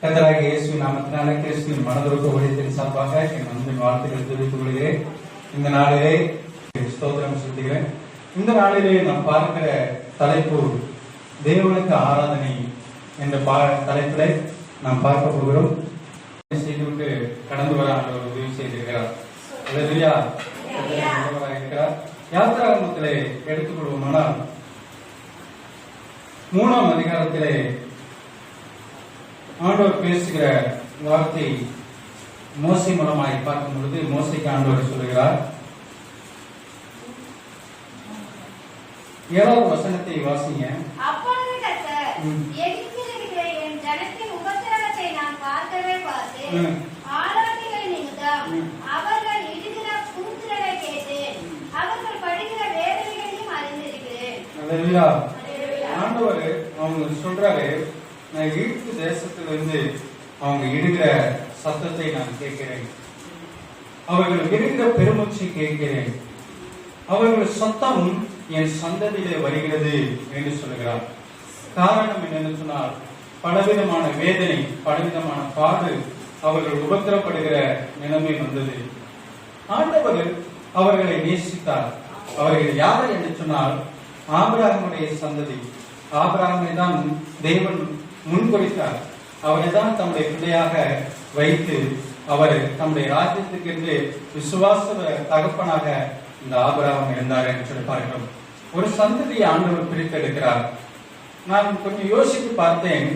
கர்த்தராகிய இயேசுவின் நாமத்தினாலே கிறிஸ்துவின் மனதுருக்க ஊழியத்தின் சார்பாக என் அன்பின் வாழ்த்துக்களை தெரிவித்துக் கொள்கிறேன். இந்த நாளிலே ஸ்தோத்திரம் செலுத்துகிறேன். இந்த நாளிலே நாம் பார்க்கிற தலைப்பு தேவனுக்கு ஆராதனை என்ற தலைப்பிலே நாம் பார்க்க போகிறோம். செய்துவிட்டு கடந்து வர ஆண்டவர் உதவி செய்திருக்கிறார். இருக்கிறார். யாத்திராகமத்திலே எடுத்துக்கொள்வோமானால் 3ஆம் அதிகாரத்திலே ஆண்டவர் பேசுகிற வார்த்தை மோசே மூலமாய் பார்க்கும் பொழுது மோசைக்கு ஆண்டவர் சொல்லுகிறார். 7வது வசனத்தை வாசிங்க. அப்பொழுது கர்த்தர், எகிப்தில் இருக்கிற என் ஜனத்தின் உபத்திரவத்தை நான் பார்க்கவே பார்த்தேன். ஆராதிகள் நிமித்தம் அவர்கள் இடுகிற கூக்குரலை கேட்டேன். அவர்கள் படுகிற வேதனைகளையும் அறிந்திருக்கிறேன். ஆண்டவர் அவங்க சொல்றாரு, நான் எகிப்து தேசத்திலிருந்து அவங்க இடுகிற சத்தத்தை நான் கேட்கிறேன். அவர்கள் இடுகிற பெருமூச்சை கேட்கிறேன். அவர்கள் சத்தம் என் சந்ததியிலே வருகிறது என்று சொல்லுகிறார். காரணம் என்னன்னு சொன்னால், பலவிதமான வேதனை, பலவிதமான பாடு அவர்கள் உபத்திரப்படுகிற நிலைமை வந்தது. ஆண்டவர் அவர்களை நேசித்தார். அவர்கள் யாரை என்று சொன்னால், ஆபிரகாமுடைய சந்ததி. ஆபிரகாமை தான் தேவன் முன்குறித்தார். அவரை தான் தம்முடைய பிள்ளையாக வைத்து அவர் தம்முடைய ராஜ்யத்துக்கு என்று விசுவாச தகப்பனாக இந்த ஆபிரகாம் இருந்தார் என்று சொல்லி பார்க்கிறோம். ஒரு சந்ததியை ஆண்டவர் பிரித்தெடுக்கிறார். நான் கொஞ்சம் யோசித்து பார்த்தேன்.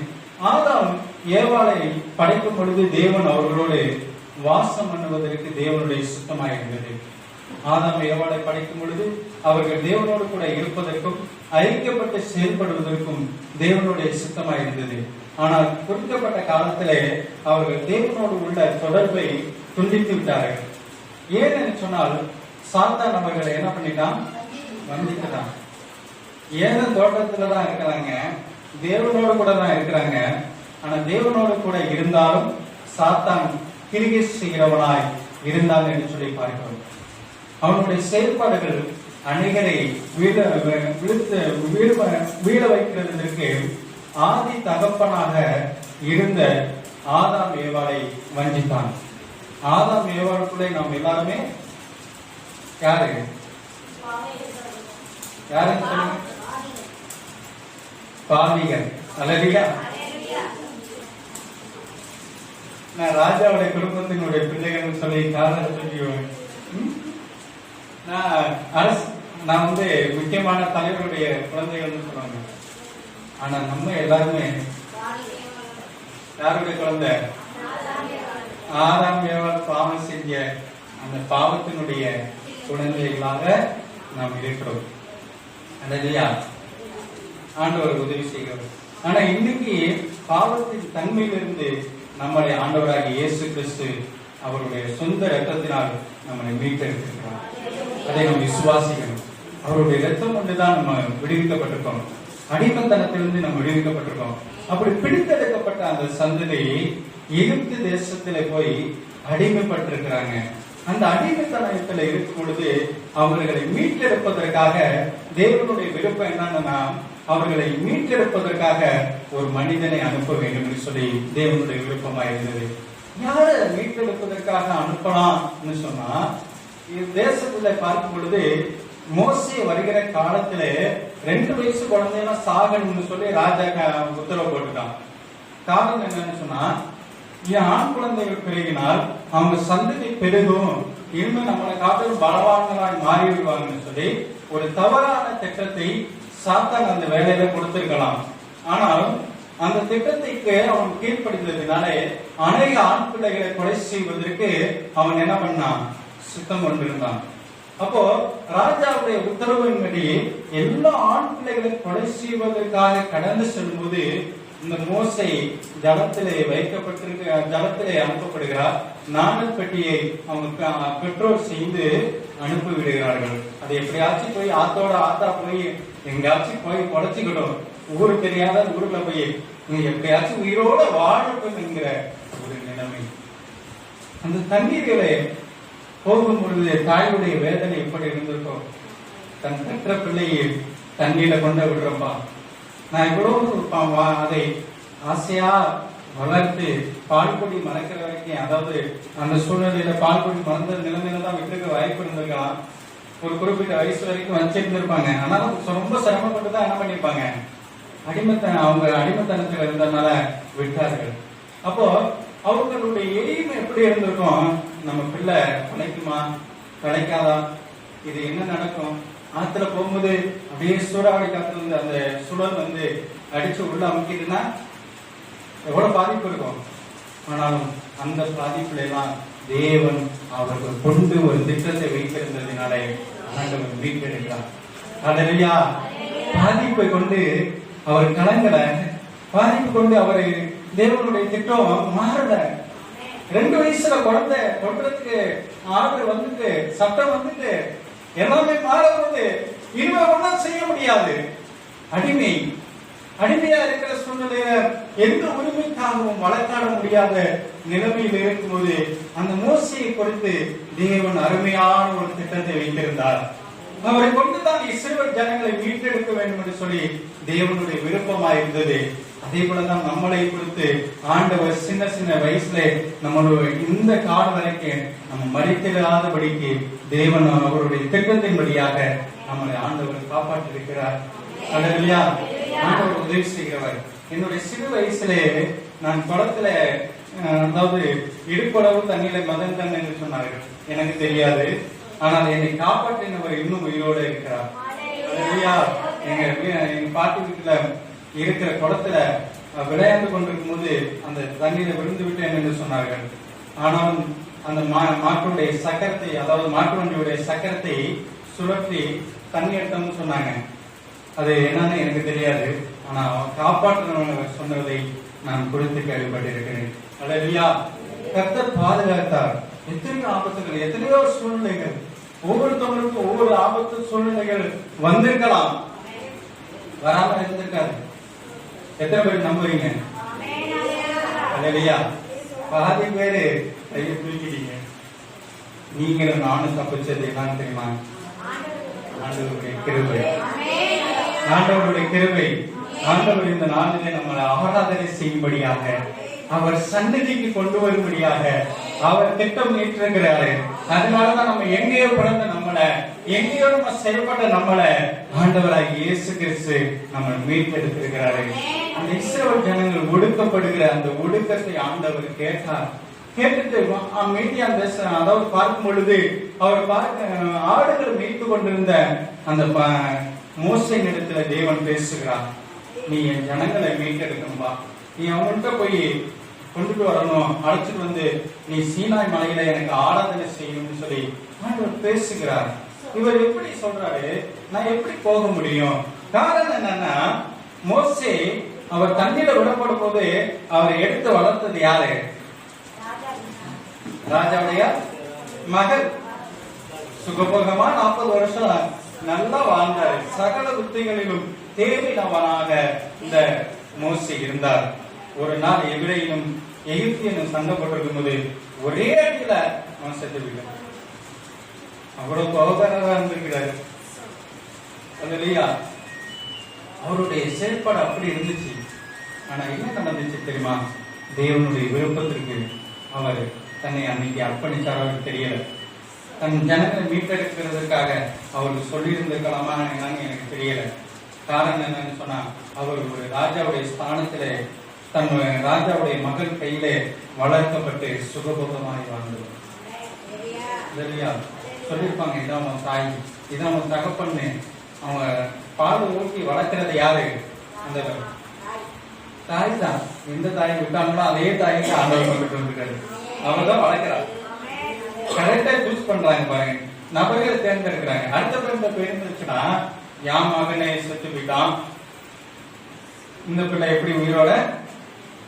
ஆதாம் ஏவாளை படைக்கும் பொழுது தேவன் அவர்களோடு வாசம் பண்ணுவதற்கு தேவனுடைய சுத்தமாக இருந்தது. ஆதாம் ஏவாளை படைக்கும் பொழுது அவர்கள் தேவனோடு கூட இருப்பதற்கும் ஐக்கியப்பட்டு செயல்படுவதற்கும் தேவனுடைய சித்தமாக இருந்தது. ஆனால் குறிக்கப்பட்ட காலத்திலே அவர்கள் தேவனோடு உள்ள தொடர்பை துண்டித்து விட்டார்கள். ஏன்னு சொன்னால், சாத்தான் அவர்களை என்ன பண்ணிட்டான்? வந்திக்கிறான். ஏன தோட்டத்துல தான் இருக்கிறாங்க, தேவனோடு கூட தான் இருக்கிறாங்க. ஆனா தேவனோடு கூட இருந்தாலும் சாத்தான் கிரிகை செய்கிறவனாய் இருந்தான் என்று சொல்லி பார்க்கிறோம். அவனுடைய செயல்பாடுகள் அநேகரை வீழ வைக்கிறதற்கு ஆதி தகப்பனாக இருந்த ஆதாம் ஏவாளை வஞ்சித்தான். ஆதாம் ஏவாளுக்குள்ளே நாம் எல்லாருமே யாரு யாருன்னு சொல்லுங்க? பாவிகள். அல்லேலூயா. நான் ராஜாவுடைய குடும்பத்தினுடைய பிள்ளைகள் சொல்லி காரணம் சொல்லிடுவேன். நான் முக்கியமான தலைவருடைய குழந்தைகள்னு சொல்றாங்க. ஆனா நம்ம எல்லாருமே யாருடைய குழந்தை? ஆதாம் ஏவாள் பாவம் செஞ்ச அந்த பாவத்தினுடைய குழந்தைகளாக நாம் இருக்கிறோம். அல்லேலூயா. ஆண்டவர் உதவி செய்கிறோம். ஆனா இன்னைக்கு பாவத்தின் தன்மையிலிருந்து நம்முடைய ஆண்டவராகிய இயேசு கிறிஸ்து அவருடைய சொந்த இரத்தத்தினால் நம்மளை மீட்டெடுத்திருக்கிறார். அதை நாம் விசுவாசிக்கணும். அவருடைய இரத்தம் கொண்டுதான் நம்ம விடுவிக்கப்பட்டிருக்கோம். அடிமத்தனத்திலிருந்து நம்ம விடுவிக்கப்பட்டிருக்கோம். அப்படி பிடித்தெடுக்கப்பட்ட அந்த சந்ததி எகிப்து தேசத்திலே போய் அடிமைப்பட்டிருக்கிறாங்க. அந்த அடிமைத்தனத்தில் இருக்கும் பொழுது அவர்களை மீட்டெடுப்பதற்காக தேவனுடைய விருப்பம் என்னன்னா, அவர்களை மீட்டெடுப்பதற்காக ஒரு மனிதனை அனுப்ப வேண்டும் என்று சொல்லி தேவனுடைய விருப்பமா இருந்தது. யார மீட்டெடுப்பதற்காக அனுப்பலாம்னு சொன்னா, தேசத்துல பார்க்கும் பொழுது மோசே வருகிற காலத்துல 2 வயசு குழந்தையெல்லாம் சாகணும்னு சொல்லி ராஜா உத்தரவு போட்டுட்டான். காரணம் என்னன்னு சொன்னா, ஆண் குழந்தைகள் பெருகினால் அவங்க சந்ததி பெருகும், இனிமே நம்மளை காட்டிலும் பலவான்களாய் மாறிவிடுவாங்கன்னு சொல்லி ஒரு தவறான திட்டத்தை சாத்தான் அந்த வேலையில கொடுத்திருக்கலாம். ஆனால் அந்த திட்டத்திற்கு அவன் கீழ்ப்படுத்ததுனாலே அநேக ஆண் பிள்ளைகளை கொலை செய்வதற்கு அவன் என்ன பண்ணான்? சுத்தம் கொண்டிருந்தான். அப்போ ராஜாவுடைய உத்தரவின்படி எல்லா ஆண் பிள்ளைகளை கொலை செய்வதற்காக கடந்து செல்லும்போது இந்த மோசே ஜலத்திலே ஜலத்திலே அனுப்பப்படுகிறார். நாணல் பெட்டியை அவங்க பெற்றோர் செய்து அனுப்பி விடுகிறார்கள். அது எப்படியாச்சும் போய் ஆத்தா போய் எங்கேயாச்சும் போய் பொழைச்சிக்கிட்டோம், ஊரு தெரியாத ஊர்ல போய் எப்படியாச்சும் உயிரோட வாழட்டும் என்கிற ஒரு நிலைமை. அந்த தண்ணீர்களை போகும் பொழுது தாயுடைய வேதனை எப்படி இருந்திருக்கும்? தன் பெற்ற பிள்ளையை தண்ணீரை கொண்டு விடுறப்பா, நான் இவ்வளவு அதை ஆசையா வளர்த்து பால்குடி மறக்கிற வரைக்கும், அதாவது அந்த சூழ்நிலையில பால்குடி மறந்த நிலைமையில தான் விட்டுருக்க வாய்ப்பு இருந்திருக்கலாம். ஒரு குறிப்பிட்ட வயசு வரைக்கும் வச்சிருந்திருப்பாங்க. ஆனாலும் ரொம்ப சிரமப்பட்டு தான் என்ன பண்ணிருப்பாங்க, அவங்க அடிமைத்தனத்துல இருந்ததுனால விட்டார்கள். அப்போ அவங்களுடைய எய்ம் எப்படி இருந்திருக்கும், நம்ம பிள்ளை பிழைக்குமா பிழைக்காதா, இது என்ன நடக்கும், ஆத்துல போகும்போது அப்படியே சூறாவளி காத்துல இருந்து அந்த சுழல் வந்து அடிச்சு உள்ள அமுக்கிட்டுன்னா எவ்வளவு பாதிப்பு இருக்கும். ஆனாலும் அந்த பாதிப்புல எல்லாம் தேவன் அவர்கள் கொண்டு ஒரு திட்டத்தை வைத்திருந்ததினாலே ஆண்டவர் மீட்டெடுக்கிறார். அல்லேலூயா. பாதிப்பை கொண்டு அவர் கலங்கல, பாதிப்பு கொண்டு அவரை தேவனுடைய திட்டம் மாறல. 2 வயசுல குழந்தை கொல்றதுக்கு ஆர்டர் வந்துட்டு, சட்டம் வந்துட்டு, எல்லாமே மாறும்போது இனிமே ஒன்றும் செய்ய முடியாது. அடிமையா இருக்கிற சூழ்நிலையில எந்த உரிமைக்காகவும் வழக்காட முடியாத நிலைமையில் இருக்கும்போது அந்த மோசையை குறித்து தேவன் அருமையான ஒரு திட்டத்தை வைத்திருந்தார். அவரை கொண்டுதான் இஸ்ரவேல் ஜனங்களை மீட்டெடுக்க வேண்டும் என்று சொல்லி தேவனுடைய விருப்பமா இருந்தது. அதே போலதான் நம்மளை குறித்து ஆண்டவர் சின்ன சின்ன வயசுல நம்மளுடைய இந்த காலம் வரைக்கும் நம்ம மறித்திடாதபடிக்கு தேவன் அவருடைய திட்டத்தின்படியாக நம்மளை ஆண்டவர் காப்பாற்றி இருக்கிறார். அல்லேலூயா. ஆண்டவர் உதவி செய்கிறவர். என்னுடைய சிறு வயசுலே நான் குளத்துல, அதாவது இடுப்பளவு தண்ணியில மதந்தன் என்று சொன்னார்கள். எனக்கு தெரியாது. ஆனால் என்னை காப்பாற்றினவர் இன்னும் உயிரோடு இருக்கிறார். அல்லேலூயா. எங்க பாட்டி வீட்டுல இருக்கிற குளத்துல விளையாண்டு கொண்டிருக்கும் போது அந்த தண்ணீரை விழுந்து விட்டேன் என்று சொன்னார்கள். ஆனாலும் அந்த மாட்டுடைய சக்கரத்தை, அதாவது மாட்டு வண்டியுடைய சக்கரத்தை சுழற்றி தண்ணி எடுத்தோம்னு சொன்னாங்க. அது என்னன்னு எனக்கு தெரியாது. ஆனா காப்பாற்றுறவங்க சொன்னதை நான் குறித்து கேள்விப்பட்டிருக்கிறேன். அல்லேலூயா. கர்த்தர் பாதுகாத்தார். எத்தனையோ ஆபத்துகள், எத்தனையோ சூழ்நிலைகள், ஒவ்வொருத்தவங்களுக்கும் ஒவ்வொரு ஆபத்து சூழ்நிலைகள் வந்திருக்கலாம், வராமல் இருந்திருக்காது. எத்தனை பேர் நம்புறீங்க? அல்லேலூயா. பாதி பேரு கையை தூக்கிட்டீங்க. நீங்களும் நானும் தப்பிச்சது என்னன்னு தெரியுமா? ஆண்டவருடைய கிருபை. ஆண்டவருடைய கிருபை. ஆண்டவர் இந்த நாளிலே நம்மளை ஆராதனை செய்யும்படியாக, அவர் சந்நிதிக்கு கொண்டு வரும்படியாக அவர் திட்டம் ஏற்றிருக்கிறாரு. அதனாலதான் நம்ம எங்கேயோ பிறந்த நம்மளை, எங்கேயோ நம்ம செயல்பட்ட நம்மளை ஆண்டவராக இயேசு கிறிஸ்து நம்ம மீட்டெடுத்திருக்கிறாரு. அந்த இஸ்ரவேல் ஜனங்கள் ஒடுக்கப்படுகிற அந்த ஒடுக்கத்தை ஆண்டவர் கேட்டார். கேட்டுட்டு மீடியா அதாவது பார்க்கும் பொழுது அவர் ஆடுகள் மீட்டு கொண்டிருந்த அந்த மோசே இடத்துல தேவன் பேசுகிறார். நீ என் ஜனங்களை மீட்டெடுக்கணும்பா, நீ அவங்கள்ட்ட போய் கொண்டுட்டு வரணும், அழைச்சிட்டு வந்து நீ சீனாய் மலையில எனக்கு ஆராதனை செய்யணும்னு சொல்லி ஆண்டவர் பேசுகிறார். இவர் எப்படி சொல்றாரு, நான் எப்படி போக முடியும்? காரணம் என்னன்னா, மோசே அவர் தண்ணீரை விடப்படும் போது அவரை எடுத்து வளர்த்தது யாரு? ராஜாவுடைய மகள். சுகபோகமா 40 வருஷம் நல்லா வாழ்ந்தார். சகல புத்திகளிலும் தேவையானவனாக இந்த மோசே இருந்தார். ஒரு நாள் எபிரேயனும் எகிப்தியனும் சண்டை போட்டிருக்கும் போது ஒரே அடியில அவன் செத்து விட்டான். அவ்வளவு கோபக்காரராக இருந்திருக்கிறாரு. இல்லையா? அவருடைய செயல்பாடு அப்படி இருந்துச்சு. ஆனா என்ன நடந்துச்சு தெரியுமா? தேவனுடைய விருப்பத்திற்கு அவர் தன்னை அன்னைக்கு அர்ப்பணிச்சார் தெரியல. தன் ஜனங்களை மீட்டெடுக்கிறதுக்காக அவருக்கு சொல்லி இருந்திருக்கலாமா என்னன்னு எனக்கு தெரியல. காரணம் என்னன்னு சொன்னா, அவர் ஒரு ராஜாவுடைய ஸ்தானத்துல தன் ராஜாவுடைய மகள் கையிலே வளர்க்கப்பட்டு சுகபோகமாய் வாழ்ந்தவர். இல்லையா? சொல்லியிருப்பாங்க, இதான் அவன் தாய், இதான் அவன் தகப்பன்னு. அவங்க பால் ஊட்டி வளர்க்கறது யாரு? அந்த தாய் தான். எந்த தாயை விட்டாங்களோ அதே தாய்க்கு ஆண்டவர் கொண்டு வந்துருக்காரு. அவர் தான் வளர்க்கிறார். கரெக்டா சூஸ் பண்றாங்க பாருங்க, நபர்களை தேர்ந்தெடுக்கிறாங்க. அடுத்த பேர் பேருந்துச்சுன்னா, என் மகனை செத்து போயிட்டான், இந்த பிள்ளை எப்படி உயிரோட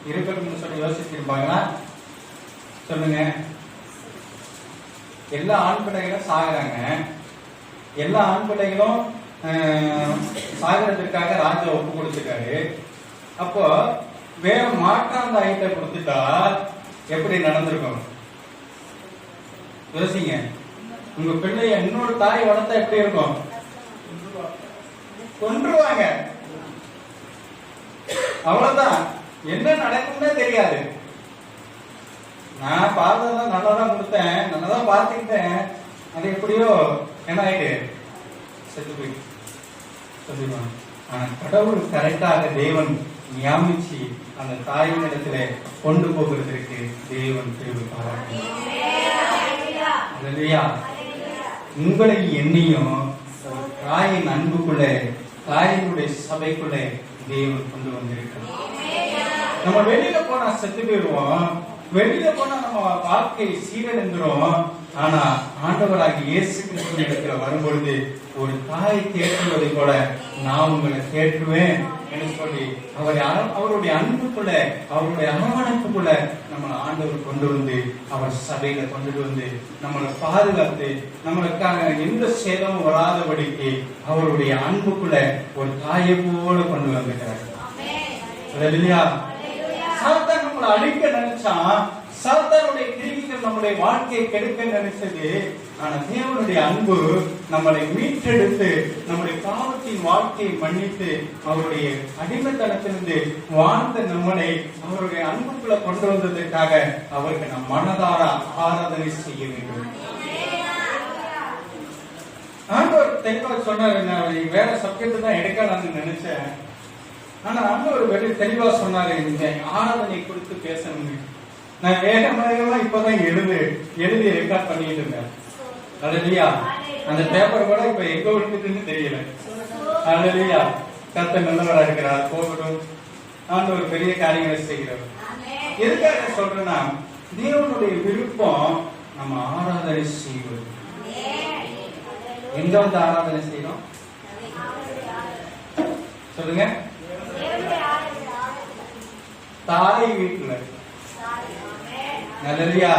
இருக்கட்டும்னு சொல்லி யோசிச்சிருப்பாங்களா? சொல்லுங்க. எல்லா ஆண் பிள்ளைகளும் சாகுறாங்க. எல்லா ஆண் பிள்ளைகளும் சாகிறதுக்காக ராஜா ஒப்பு கொடுத்துருக்காரு. அப்போ வேற மாற்றாந்த ஐட்டை கொடுத்துட்டா எப்படி நடந்திருக்கும்? யோசிங்க. உங்க பிள்ளைய இன்னொரு தாய் வளர்த்தா எப்படி இருக்கும்? கொன்றுவாங்க. அவ்வளவுதான். என்ன நடக்கும்னே தெரியாது. நான் பார்த்ததெல்லாம் நல்லா தான் கொடுத்தேன், நல்லா தான் பார்த்துக்கிட்டேன். அது எப்படியோ என்ன ஆயிட்டு செத்து போய் சொல்லிடுவாங்க. ஆனா கடவுள் கரெக்டாக தேவன் நியமிச்சு அந்த தாயின் இடத்துல கொண்டு போகிறதுக்கு தேவன் கிருபை பாராட்டினார். அல்லேலூயா. உங்களை என்னையும் தாயின் அன்புக்குள்ள, தாயினுடைய சபைக்குள்ள தேவன் கொண்டு வந்திருக்கிறார். நம்ம வெளியில போனா செத்து போயிடுவோம், வெளியில போனா நம்ம வாழ்க்கை சீரழிந்துரும். ஆனா ஆண்டவராகி இயேசு கிறிஸ்துவின் இடத்துல வரும்பொழுது ஒரு தாய் தேற்றுவதை போல நான் உங்களை தேற்றுவேன் என்று சொல்லி அவருடைய அன்புக்குள்ள, அவருடைய அரவணைப்புக்குள்ள நம்மளை ஆண்டவர் கொண்டு வந்து அவர் சபையில கொண்டுட்டு வந்து நம்மளை பாதுகாத்து நம்மளுக்காக எந்த சேதமும் வராதபடிக்கு அவருடைய அன்புக்குள்ள ஒரு தாயை போல கொண்டு வந்துட்டார். அல்லேலூயா. சாத்தான் நம்மளை அழிக்க நினைச்சான், சாத்தானுடைய கிரியைகள் நம்முடைய வாழ்க்கையை கெடுக்க நினைச்சது. ஆனா தேவனுடைய அன்பு நம்மளை மீட்டெடுத்து நம்முடைய பாவத்தின் வாழ்க்கையை மன்னித்து அவருடைய அடிமைத்தனத்திலிருந்து வாழ்ந்த நம்மளை அவருடைய அன்புக்குள்ள கொண்டு வந்ததற்காக அவருக்கு நம் மனதார ஆராதனை செய்ய வேண்டும். ஆண்டவர் தெளிவா சொன்னாரு. நான் வேற சப்ஜெக்ட் தான் எடுக்கலாம்னு நினைச்சேன். ஆனா ஆண்டவர் வெறும் தெளிவா சொன்னாரு, இந்த ஆராதனை குறித்து பேசணும். நான் வேகமாக இப்பதான் எழுதி ரெக்கார்ட் பண்ணிட்டு இருந்தேன். அல்லேலூயா. அந்த பேப்பர் கூட இப்ப எங்க விட்டுன்னு தெரியல. அல்லேலூயா. கர்த்தர் நல்லவரா இருக்கிறார், போகட்டும். ஆண்டவர் பெரிய காரியங்களை செய்கிறார். எதுக்காக சொல்றேன்னா, தேவனுடைய விருப்பம் நம்ம ஆராதனை செய்வது. எங்க வந்து ஆராதனை செய்யணும் சொல்லுங்க? தாய் வீட்டுல. நல்லதுயா.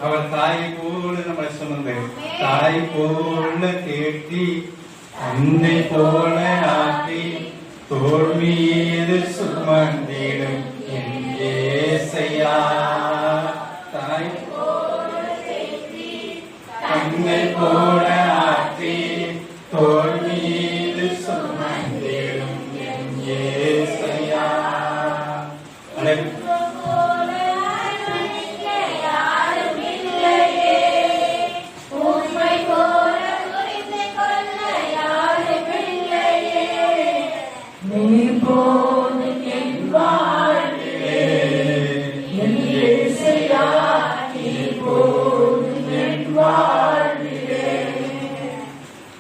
அவர் தாயை போல நம்மளை சுமந்து, தாய் போல தேற்றி, தந்தை போல ஆற்றி, தோள் மீது சுமந்திடும் என் இயேசையா. தாய் தந்தை போல ஆற்றி, தோள் மீது சுமந்திடும் என் இயேசையா.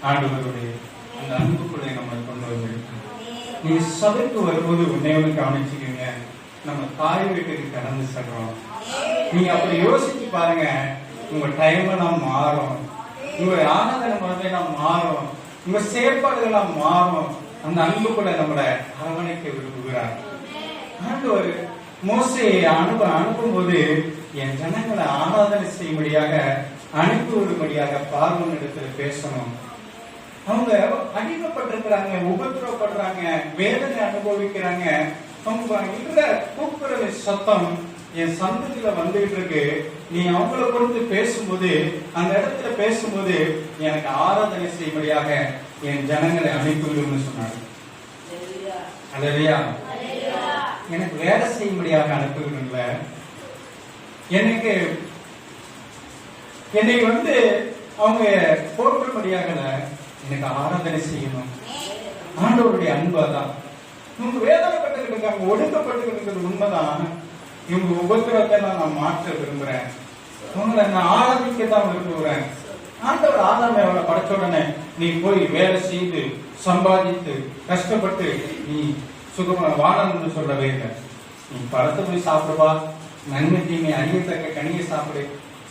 ஆண்டவருடைய அந்த அன்புக்குள்ளே நம்மளை கொண்டு வந்திருக்கோம். நீங்க சபைக்கு வரும்போது உன்னையோட கவனிச்சுக்கீங்க, நம்ம தாய் வீட்டுக்கு கடந்து செல்றோம். நீங்க அப்படி யோசிச்சு பாருங்க, உங்க டைம் எல்லாம் மாறும், உங்க ஆனந்த முறையெல்லாம் மாறும், உங்க செயற்பாடுகள் எல்லாம் மாறும். அந்த அன்புக்குள்ள நம்மளை அரவணைக்க விரும்புகிறார். ஆண்டவர் மோசேயை அனுப்பும் போது என் ஜனங்களை ஆராதனை செய்யும்படியாக அனுப்புவதுபடியாக பார்வோன் இடத்துல பேசணும். அவங்க அடிமைப்பட்டிருக்கிறாங்க, உபத்திரப்படுறாங்க, வேதனை அனுபவிக்கிறாங்க. அவங்க இருக்கிற கூப்பிடுற சத்தம் என் சந்ததியில வந்துகிட்டு இருக்கு. நீ அவங்கள குறித்து பேசும்போது, அந்த இடத்துல பேசும்போது எனக்கு ஆராதனை செய்யும்படியாக என் ஜனங்களை அனுப்பிவிடும்னு சொன்னாங்க. அல்லேலூயா. எனக்கு வேலை செய்யும்படியாக அனுப்பிவிடும்ல, எனக்கு என்னை வந்து அவங்க போற்றும்படியாக எனக்கு ஆராதனை செய்யணும். ஆண்டவருடைய அன்பாதான். இவங்க வேதனைப்பட்டு இருக்காங்க, ஒடுக்கப்பட்டு இருக்கிறது உண்மைதான். இவங்க உபத்திரத்தை நான் மாற்ற விரும்புறேன், உங்களை நான் ஆராதிக்கத்தான் விரும்புகிறேன். ஆண்டவர் ஆதாம் அவளை படைச்ச உடனே நீ போய் வேலை செய்து சம்பாதித்து கஷ்டப்பட்டு நீ சுகமா வாழணும்னு சொல்லவே இல்லை. நீ பழத்தை போய் சாப்பிடுவா, நன்மை தீமை அறியத்தக்க கனியை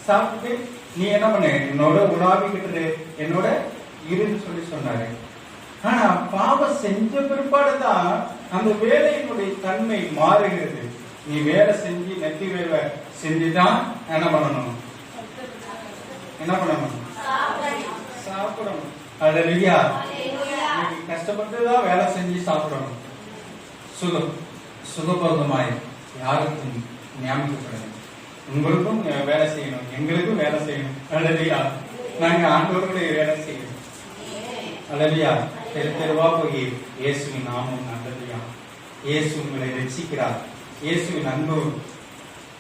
சாப்பிட்டு நீ என்ன பண்ண, என்னோட உலாவிக்கிட்டு என்னோட இருன்னு சொல்லி சொன்னாரு. ஆனா பாவம் செஞ்ச பிற்பாடுதான் அந்த வேலையினுடைய தன்மை மாறுகிறது. நீ வேலை செஞ்சு நெத்தி வேலை செஞ்சுதான் என்ன பண்ணணும், சாப்பிடணும். அல்லேலூயா. கஷ்டப்பட்டுதான் வேலை செஞ்சு சாப்பிடணும். சுகபோதமாய் யாருக்கும் ஞாபகப்படணும். உங்களுக்கும் வேலை செய்யணும், எங்களுக்கும் வேலை செய்யணும். அல்லேலூயா. நாங்க ஆண்டவர்களுடைய வேலை செய்யணும். அல்லேலூயா. தெரு தெருவா போய் இயேசுவின் நாமம். அல்லேலூயா. இயேசு உங்களை ரட்சிக்கிறார். இயேசுவின் அன்பு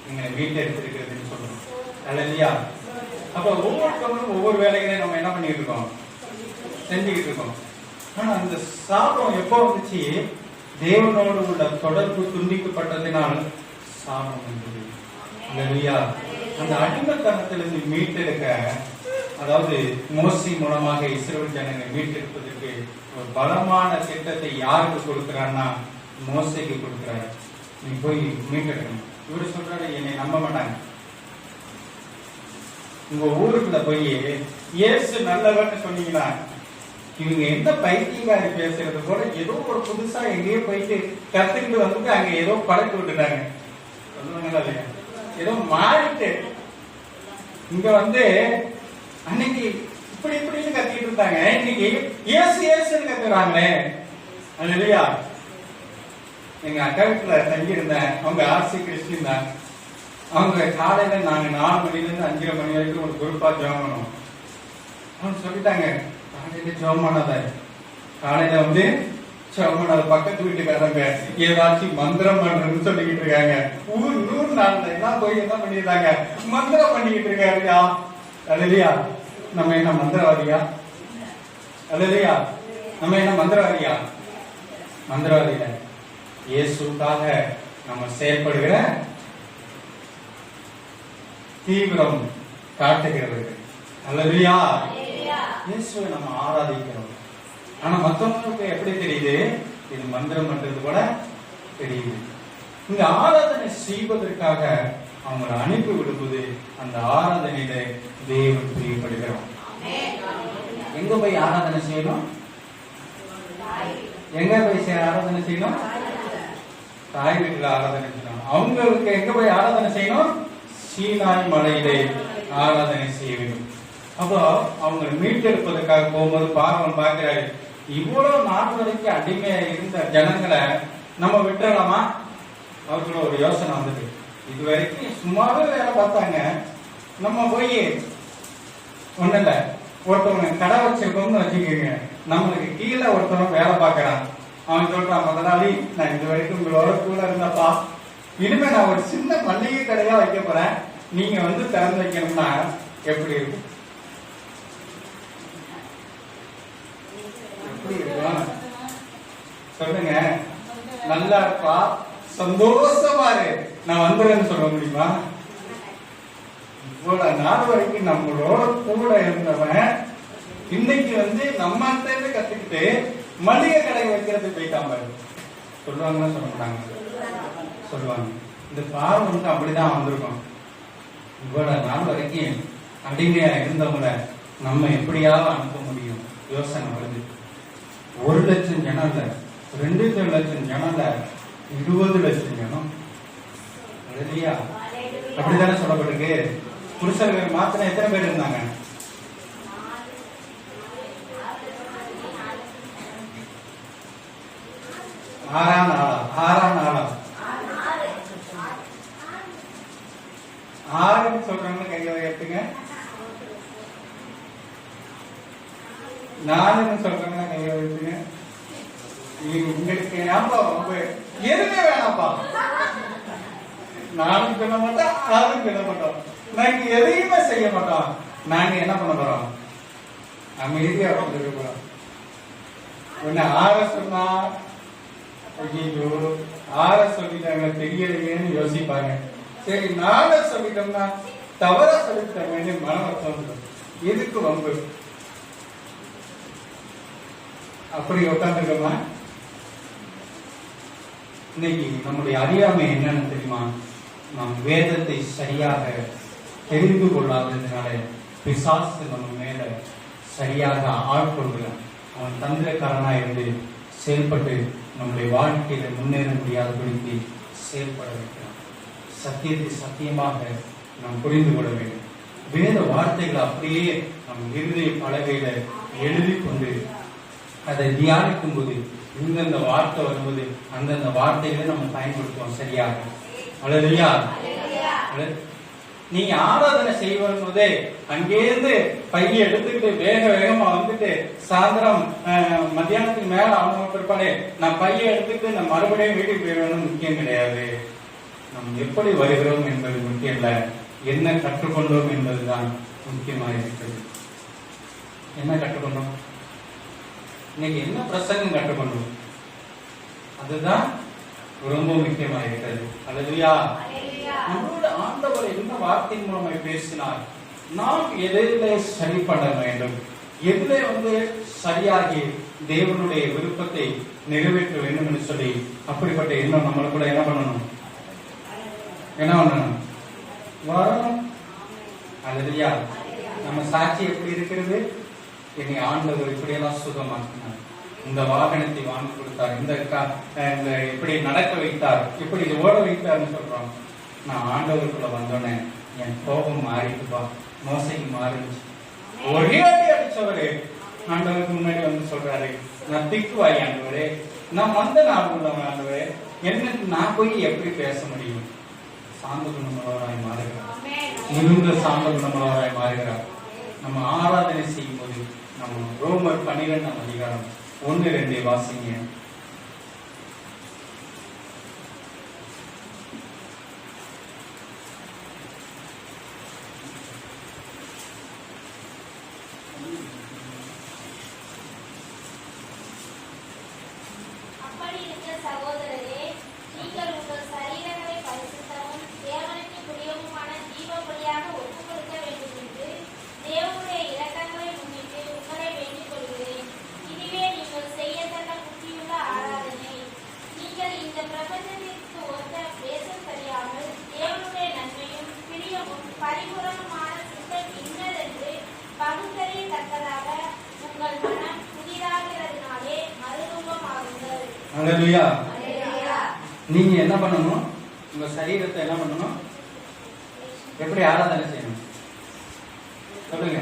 எங்களை மீட்டு எடுத்திருக்கிறதுன்னு சொல்றோம். அல்லையா? அப்ப ஒவ்வொருத்தவங்களும் ஒவ்வொரு வேலைகளையும் நம்ம என்ன பண்ணிட்டு இருக்கோம், செஞ்சுக்கிட்டு இருக்கோம். ஆனா அந்த சாபம் எப்போ வந்துச்சு? தேவனோடு உள்ள தொடர்பு துண்டிக்கப்பட்டதினால் சாபம் வந்தது. அல்லையா? அந்த அடிமைத்தனத்திலிருந்து மீட்டெடுக்க, அதாவது மோசே மூலமாக இஸ்ரவேல் ஜனங்களை மீட்டெடுப்பதற்கு ஒரு பலமான திட்டத்தை யாருக்கு கொடுக்கிறான்னா மோசேக்கு கொடுக்கிறாரு. நீ போய் மீட்டெடுக்கணும். இவரு சொல்றாரு, என்னை நம்ப மாட்டாங்க. உங்க ஊருக்குள்ள போய் இயேசு நல்லவர்னு சொன்னீங்கன்னா இவங்க என்ன பைத்தியக்காரி பேசுறது போல ஏதோ ஒரு புதுசா எங்கேயோ போயிட்டு கத்துக்கிட்டு வந்துட்டு அங்க ஏதோ பழக்க விட்டுட்டாங்க. சொல்லுவாங்களா இல்லையா? ஏதோ மாறிட்டு இங்க வந்து அன்னைக்கு இப்படி இப்படின்னு கத்திட்டு இருந்தாங்க, இன்னைக்கு இயேசு இயேசுன்னு கத்துறாங்களே. இல்லையா? எங்க அக்கா வீட்டுல தங்கி இருந்தேன். அவங்க ஆர்சி கிறிஸ்டின் தான். அவங்க காலையில நாங்க 4 மணில இருந்து 5:30 மணி வரைக்கும் ஒரு குரூப்பா ஜெபம் பண்ணுவோம். அவங்க சொல்லிட்டாங்க, காலையில ஜெபம் பண்ணாத, காலையில வந்து ஜெபம் பண்ணாத, பக்கத்து வீட்டுக்காரங்க ஏதாச்சும் மந்திரம் பண்றதுன்னு சொல்லிக்கிட்டு இருக்காங்க. ஊர் 100 நாள்ல எல்லாம் போய் என்ன பண்ணிருக்காங்க, மந்திரம் பண்ணிக்கிட்டு இருக்காருயா. அல்லையா? நம்ம என்ன மந்திரவாதியா? அல்லையா? நம்ம என்ன மந்திரவாதியா? மந்திரவாதியில இயேசுக்காக நம்ம செயல்படுகிற தீவிரம் காட்டுகிறவர்கள். அல்லேலூயா. இயேசுவை நம்ம ஆராதிக்கிறோம். ஆனா மற்றவங்களுக்கு எப்படி தெரியுது? இது மந்திரம் பண்றது கூட தெரியுது. இந்த ஆராதனை செய்வதற்காக அவங்களை அனுப்பி விடுவது அந்த ஆராதனையில தேவன் பிரியப்படுகிறோம். எங்க போய் ஆராதனை செய்யணும்? எங்க போய் ஆராதனை செய்யணும்? தாய் வீட்டுல ஆராதனை செய்யணும். அவங்களுக்கு எங்க போய் ஆராதனை செய்யணும்? சீனாய் மலையிலே ஆராதனை செய்ய வேண்டும். அப்போ அவங்க மீட்டெடுப்பதற்காக போகும்போது பார்வன் பார்க்கிறாரு, இவ்வளவு நாள் வரைக்கும் அடிமையா இருந்த ஜனங்களை நம்ம விட்டுறலாமா? அவர்களோட ஒரு யோசனை வந்தது. இது வரைக்கும் சும்மாவே வேலை பார்த்தாங்க, நம்ம போய் ஒண்ணு இல்ல, ஒருத்தவங்க கடை வச்சிருக்கோம்னு வச்சுக்கோங்க, நம்மளுக்கு கீழே ஒருத்தவங்க வேலை பார்க்கறான். அவன் சொல்றான், முதலாளி நான் இது வரைக்கும் உங்களோட கூட இருந்தப்பா, இனிமே நான் ஒரு சின்ன மளிகை கடையா வைக்க போறேன், நீங்க வந்து திறந்து வைக்கணும்னா எப்படி இருக்கும்? எப்படி இருக்கும் சொல்லுங்க. நல்லா இருப்பா, சந்தோஷமா இரு, நான் வந்துடுறேன்னு சொல்ல முடியுமா? இவ்வளவு நாள் வரைக்கும் நம்மளோட கூட இருந்தவன் இன்னைக்கு வந்து நம்ம கத்துக்கிட்டு மளிகை கடை வைக்கிறது போயிட்டான் பாரு. சொல்லுவாங்கன்னா சொல்ல மாட்டாங்க? சொல்லுவாங்க. இந்த பார்வை வந்து அப்படிதான் வந்திருக்கும். இவ்வளவு நாள் வரைக்கும் அடிமையா இருந்தவங்கள நம்ம எப்படியாவது அனுப்ப முடியும் யோசனை வருது. 1 லட்சம் ஜனம் இல்ல, 2 லட்சம் ஜனம் இல்ல, 20 லட்சம் ஜனம். இல்லையா? அப்படித்தானே சொல்லப்பட்டிருக்கு. புருஷர்கள் மாத்திரம் எத்தனை பேர் இருந்தாங்க? 6ஆம் நாளா 6 சொல்றாங்க. கையில எடுத்துங்க. 4 சொல்றாங்க. கையில எடுத்துங்க. உங்களுக்கு எதுவுமே வேணாப்பா. 4 சொல்ல மாட்டோம், 6 சொல்ல மாட்டோம், நாங்க எதையுமே செய்ய மாட்டோம். நாங்க என்ன பண்ண போறோம்? அமைதியா இருக்க போறோம். ஒன்னு 6 சொன்னா ஐயோ 6 சொல்லிட்டாங்க தெரியலையேன்னு யோசிப்பாங்க. சரி 4 சொல்லிட்டோம்னா தவறா சொல்லிட்டாங்க மனவர்த்தம். எதுக்கு வம்பு? அப்படி உட்காந்துருக்கோமா? இன்னைக்கு நம்முடைய அறியாமை என்னன்னு தெரியுமா? நாம் வேதத்தை சரியாக தெரிந்து கொள்ளாததுனால பிசாசு நம்ம மேல சரியாக ஆட்கொள்கிறான். அவன் தந்திரக்காரனா இருந்து செயல்பட்டு நம்முடைய வாழ்க்கையில முன்னேற முடியாதபடிக்கு செயல்பட வைக்கிறான். சத்தியத்தை சத்தியமாக நாம் புரிந்து கொள்ள வேண்டும். வேத வார்த்தைகளை அப்படியே நம் இருதய பலகையில எழுதி கொண்டு அதை தியானிக்கும் போது இந்தந்த வார்த்தை வரும்போது அந்தந்த வார்த்தைகளை நம்ம பயன்படுத்துவோம் சரியாக. அல்லேலூயா. நீங்க ஆராதனை செய்யும் போதே அங்கேருந்து பைய எடுத்துக்கிட்டு வேக வேகமா வந்துட்டு சாயந்தரம் மத்தியானத்துக்கு மேல அவங்க பிற்பாடு நான் பைய எடுத்துக்கிட்டு நான் மறுபடியும் வீட்டுக்கு போயிடணும் முக்கியம் கிடையாது. நாம் எப்படி வருகிறோம் என்பது முக்கியம் இல்ல, என்ன கற்றுக்கொண்டோம் என்பதுதான் முக்கியமாக இருக்கிறது. என்ன கற்றுக்கொண்டோம்? இன்னைக்கு என்ன பிரசங்கம் கற்றுக்கொண்டோம்? அதுதான் ரொம்ப முக்கியமாக இருக்கிறது. அல்லேலூயா. நம்மளோட ஆண்டவர் என்ன வார்த்தையின் மூலமாய் பேசினார், நாம் எதிலே சரி பண்ண வேண்டும், எதிலே சரியாகி தேவனுடைய விருப்பத்தை நிறைவேற்ற வேண்டும் என்று சொல்லி அப்படிப்பட்ட எண்ணம் நம்மளுக்குள்ள என்ன பண்ணணும் வரணும். அல்லேலூயா. நம்ம சாட்சி எப்படி இருக்கிறது? என்னை ஆண்டவர் இப்படியெல்லாம் சுகமாக்கினார், இந்த வாகனத்தை வாங்கி கொடுத்தார், இந்த இப்படி நடக்க வைத்தார், இப்படி ஓட வைத்தார்னு சொல்றோம். நான் ஆண்டவருக்குள்ள வந்தோடனே என் கோபம் மாறிட்டுப்பா, மோசைக்கு மாறிடுச்சு. ஒரே அடி அடிச்சவரு ஆண்டவருக்கு முன்னாடி சொல்றாரு, நான் திக்குவாய் ஆண்டவரே, நான் நான் உள்ளவன் ஆண்டவரே, என்ன நான் போய் எப்படி பேச முடியும்? சாந்த குணமுள்ளவராய் மாறுகிறார், மிகுந்த சாந்த குணமுள்ளவராய் மாறுகிறார். நம்ம ஆராதனை செய்யும் போது நம்ம ரோமர் 12 அதிகாரம் 1-2 வாசிங்க. நீங்க என்ன பண்ணணும்? உங்க சரீரத்தை என்ன பண்ணணும்? எப்படி ஆராதனை செய்யணும் சொல்லுங்க.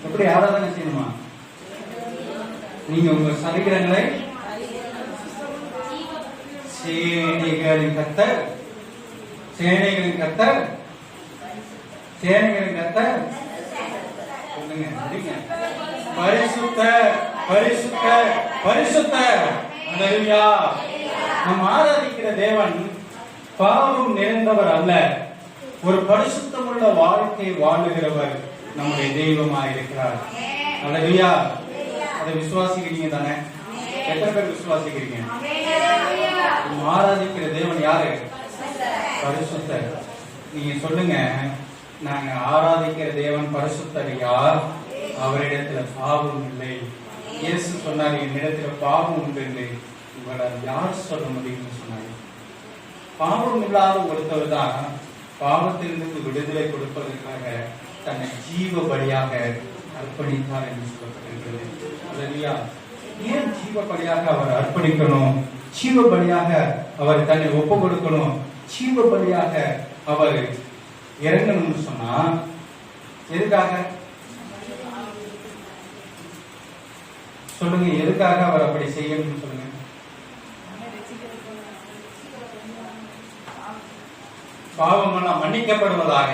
எப்படி ஆராதனை செய்யணுமா? நீங்க உங்க சரீரங்களை சேனைகளின் கர்த்தர், சேனைகளின் கர்த்தர், சேனைகளின் கர்த்தர் சொல்லுங்க. பரிசுத்த பரிசுத்த பரிசுத்த. அல்லேலூயா. நாம் ஆராதிக்கிற தேவன் பாவம் நிறைந்தவர் அல்ல, ஒரு பரிசுத்தமுள்ள வாழ்க்கை வாழுகிறவர் நம்முடைய தெய்வமாக இருக்கிறார். அல்லேலூயா. அதை விசுவாசிக்கிறீங்க தானே? எத்தனை பேர் விசுவாசிக்கிறீங்க? ஆராதிக்கிற தேவன் யாரு? பரிசுத்தர். நீங்க சொல்லுங்க, நாங்க ஆராதிக்கிற தேவன் பரிசுத்தர் யார்? அவரிடத்துல பாவம் இல்லை. இயேசு சொன்னார், என்னிடத்துல பாவம் உண்டு என்று உங்களால் யார் சொல்ல முடியும்னு சொன்னார். பாவம் இல்லாத ஒருத்தவர் தான் பாவத்திலிருந்து விடுதலை கொடுப்பதற்காக தன்னை ஜீவ பலியாக அர்ப்பணித்தார் என்று சொல்லப்பட்டிருக்கிறது. அல்லேலூயா. ஏன் ஜீவ பலியாக அவர் அர்ப்பணிக்கணும்? ஜீவ பலியாக அவர் தன்னை ஒப்பு கொடுக்கணும், ஜீவ பலியாக அவர் இறங்கணும்னு சொன்னா எதுக்காக சொல்லுங்க? எதுக்காக அவர் அப்படி செய்யணும்னு சொல்லுங்க. பாவமெல்லாம் மன்னிக்கப்படுவதாக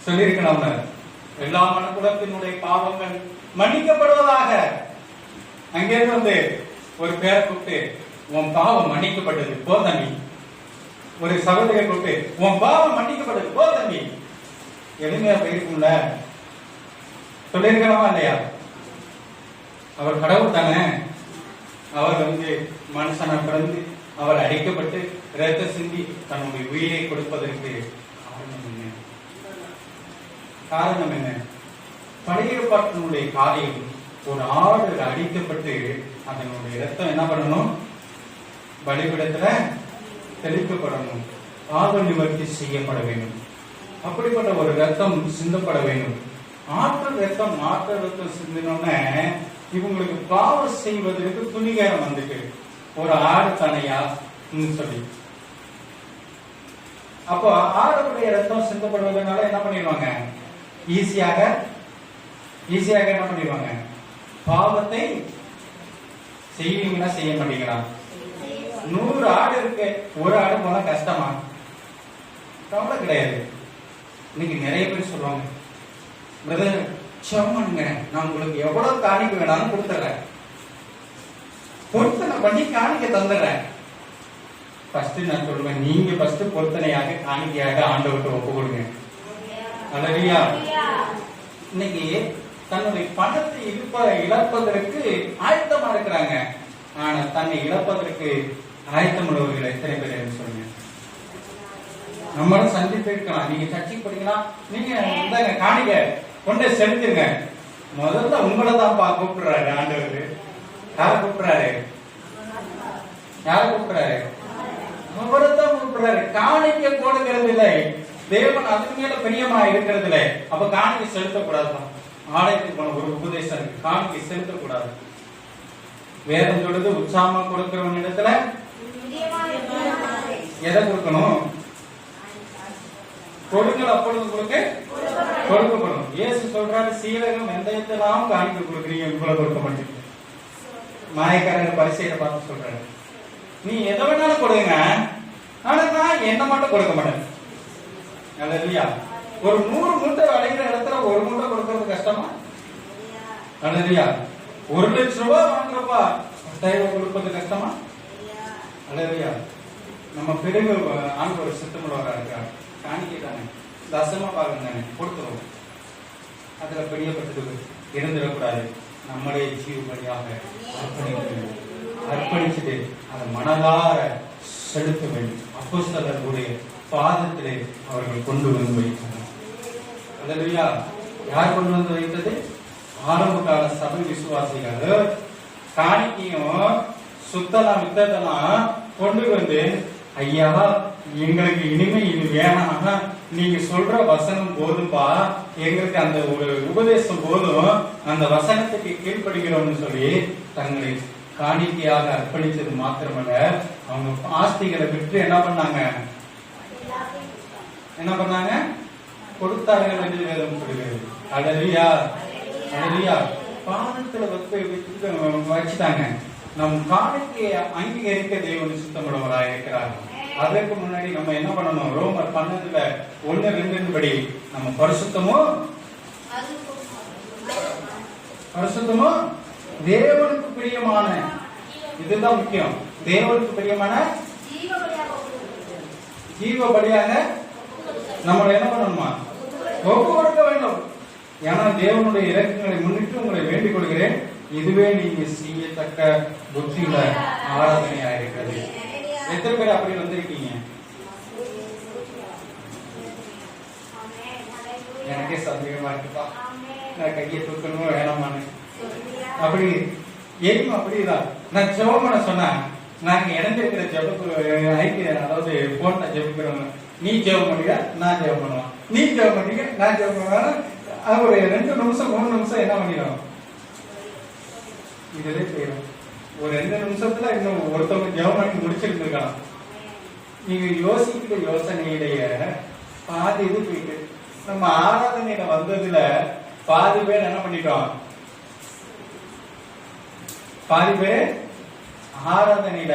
சொல்லியிருக்கணும். எல்லா மனக்குலத்தினுடைய பாவங்கள் மன்னிக்கப்படுவதாக. அங்கிருந்து ஒரு பேரை கூப்பிட்டு, உன் பாவம் மன்னிக்கப்பட்டது போ தம்பி. ஒரு சகோதரியை கூப்பிட்டு, உன் பாவம் மன்னிக்கப்பட்டது போ தம்பி. எளிமையா போயிருக்கும்ல, சொல்லியிருக்கலாமா இல்லையா? அவர் கடவுள் தானே. அவர் மனுஷனா பிறந்து அவர் அடிக்கப்பட்டு இரத்த சிந்தி தன்னுடைய உயிரை கொடுப்பதற்கு காரணம் என்ன? பழைய ஏற்பாட்டினுடைய காரியம், ஒரு ஆடு அடிக்கப்பட்டு அதனுடைய இரத்தம் என்ன பண்ணணும்? பலிபீடத்துல தெளிக்கப்படணும், பாவ நிவர்த்தி செய்யப்பட வேண்டும். அப்படிப்பட்ட ஒரு ரத்தம் சிந்தப்பட வேண்டும். ஆற்றல் ரத்தம் சிந்தினோன்னு இவங்களுக்கு பாவம் செய்வதற்கு துணிகரம் வந்துட்டு ஒரு ஆடு தனையா சொல்லி, அப்போ ஆடுடைய ரத்தம் சிந்தப்படுவதனால என்ன பண்ணிடுவாங்க? ஈஸியாக என்ன பண்ணிடுவாங்க? பாவத்தை செய்வீங்கன்னா செய்ய மாட்டீங்களா? 100 ஆடு இருக்கு, ஒரு ஆடு போனா கஷ்டமா? கவலை கிடையாது. இன்னைக்கு நிறைய பேர் சொல்லுவாங்க, பிரதர் செம்மனுங்க, நான் உங்களுக்கு எவ்வளவு காணிக்க வேணாலும் கொடுத்துறேன். பொருத்தனை பண்ணி காணிக்க தந்துடுறேன். ஃபர்ஸ்ட் நான் சொல்லுவேன், நீங்க ஃபர்ஸ்ட் பொருத்தனையாக காணிக்கையாக ஆண்டவர்கிட்ட ஒப்பு கொடுங்க. அல்லேலூயா. இன்னைக்கு தன்னுடைய பணத்தை இழப்பதற்கு ஆயத்தமா இருக்கிறாங்க. ஆனா தன்னை இழப்பதற்கு ஆயத்தம் உள்ளவர்கள் எத்தனை பேர் சொல்லுங்க. நம்மளும் சந்திப்பு இருக்கலாம். நீங்க சர்ச்சைக்கு போறீங்களா, நீங்க இந்தாங்க காணிக்க கொண்டு செலுத்துங்க. முதல்ல உங்களை தான் கூப்பிடுறாரு ஆண்டவர். யார கூப்பிடுறாரு? யார கூப்பிடுறாரு? அவரைத்தான் கூப்பிடுறாரு. காணிக்க கொடுக்கிறது இல்லை. தேவன் அதுக்கு மேல பிரியமா இருக்கிறது இல்லை. அப்ப காணிக்கை செலுத்தக்கூடாதுதான். ஆலயத்துக்கு போன ஒரு உபதேசம் இருக்கு, காணிக்கை செலுத்தக்கூடாது. வேதம் சொல்றது உற்சாகமா கொடுக்கிறவன் இடத்துல எதை கொடுக்கணும்? கொடுங்கள் அப்பொழுது கொடுக்கப்படும். இயேசு சொல்றாரு, சீரகம் வெந்தயத்தெல்லாம் காணிக்கை கொடுக்குறீங்க, உங்களை கொடுக்க மாட்டீங்க. மாயக்காரங்க பரிசையை பார்த்து சொல்றாரு, நீ எதை வேணாலும் கொடுங்க, ஆனா நான் என்ன மட்டும் கொடுக்க மாட்டேன். அல்லேலூயா. ஒரு 100 மூட்டை விளைகிற இடத்துல 1 மூட்டை கொடுக்கறது கஷ்டமா? அல்லேலூயா. 1 லட்சம் ரூபாய் வாங்குறப்பா 10,000 கொடுப்பது கஷ்டமா? அல்லேலூயா. நம்ம பிறகு ஆண்டு ஒரு சித்தமுள்ளவராக இருக்காரு. காணிக்கை தானே, தசமா பாகம் தானே, கொடுத்துருவோம். அதுல பிரியப்பட்டு இருந்துடக்கூடாது. நம்முடைய ஜீவபலியாக அர்ப்பணிச்சுட்டு அதை மனதார செலுத்த வேண்டும். அப்போஸ்தலர்களுடைய பாதத்திலே அவர்கள் கொண்டு வந்து வைத்தார்கள். அல்லேலூயா. யார் கொண்டு வந்து வைத்தது? ஆரம்ப கால சபை விசுவாசிகள். காணிக்கையும் சுத்தலாம் வித்ததெல்லாம் கொண்டு வந்து, ஐயா எங்களுக்கு இனிமே இது வேணாம், நீங்க சொல்ற வசனம் போதும்பா, எங்களுக்கு அந்த ஒரு உபதேசம் போதும், அந்த வசனத்துக்கு கீழ்ப்படுகிறோம்னு சொல்லி தங்களை காணிக்கையாக அர்ப்பணிச்சது மாத்திரமல்ல, அவங்க ஆஸ்திகளை விட்டு என்ன பண்ணாங்க? கொடுத்தார்கள் என்று வேதம் சொல்கிறது. அல்லேலூயா. அல்லேலூயா. பாதத்துல வச்சுட்டாங்க. நம் காணிக்கையை அங்கீகரிக்க தேவன் சுத்தமுள்ளவராக இருக்கிறார். அதற்கு முன்னாடி நம்ம என்ன பண்ணணும்? ரோமர் 12:1-2 படி நம்ம பரிசுத்தமோ தேவனுக்கு பிரியமான, இதுதான் முக்கியம், தேவனுக்கு பிரியமான ஜீவ பலியாக நம்ம என்ன பண்ணணுமா? ஒப்பு கொடுக்க வேண்டும். ஏன்னா தேவனுடைய இரக்கங்களை முன்னிட்டு உங்களை வேண்டிக் கொள்கிறேன், இதுவே நீங்க செய்யத்தக்க புத்தியுள்ள ஆராதனையா இருக்கிறது. எத்தனை பேர் அப்படி வந்திருக்கீங்க? எனக்கே சந்தேகமா இருக்குப்பா, நான் கையை தூக்கணும் வேணாமான்னு. அப்படி எரியும். அப்படிதான் நான் ஜெபம் பண்ண சொன்னேன். நாங்க இணைஞ்சிருக்கிற ஐக்கிய, அதாவது போன்ல ஜெபிக்கிறவங்க, நீ ஜெபம் பண்ணிக்க நான் ஜெபம் பண்ணுவேன், நீ ஜெபம் பண்ணிக்க நான் ஜெபம் பண்ணுவேன். அது ஒரு 2 நிமிஷம் 3 நிமிஷம் என்ன பண்ணிடும், இதே செய்யணும். ஒரு 2 நிமிஷத்துல இன்னும் ஒருத்தவங்க ஜெபம் பண்ணி முடிச்சிருந்துருக்கலாம். நீங்க யோசிக்கிற யோசனையிலேயே பாதி இது போயிட்டு, நம்ம ஆராதனையில வந்ததுல பாதி பேர் என்ன பண்ணிட்டோம்? பாதி பேர் ஆராதனையில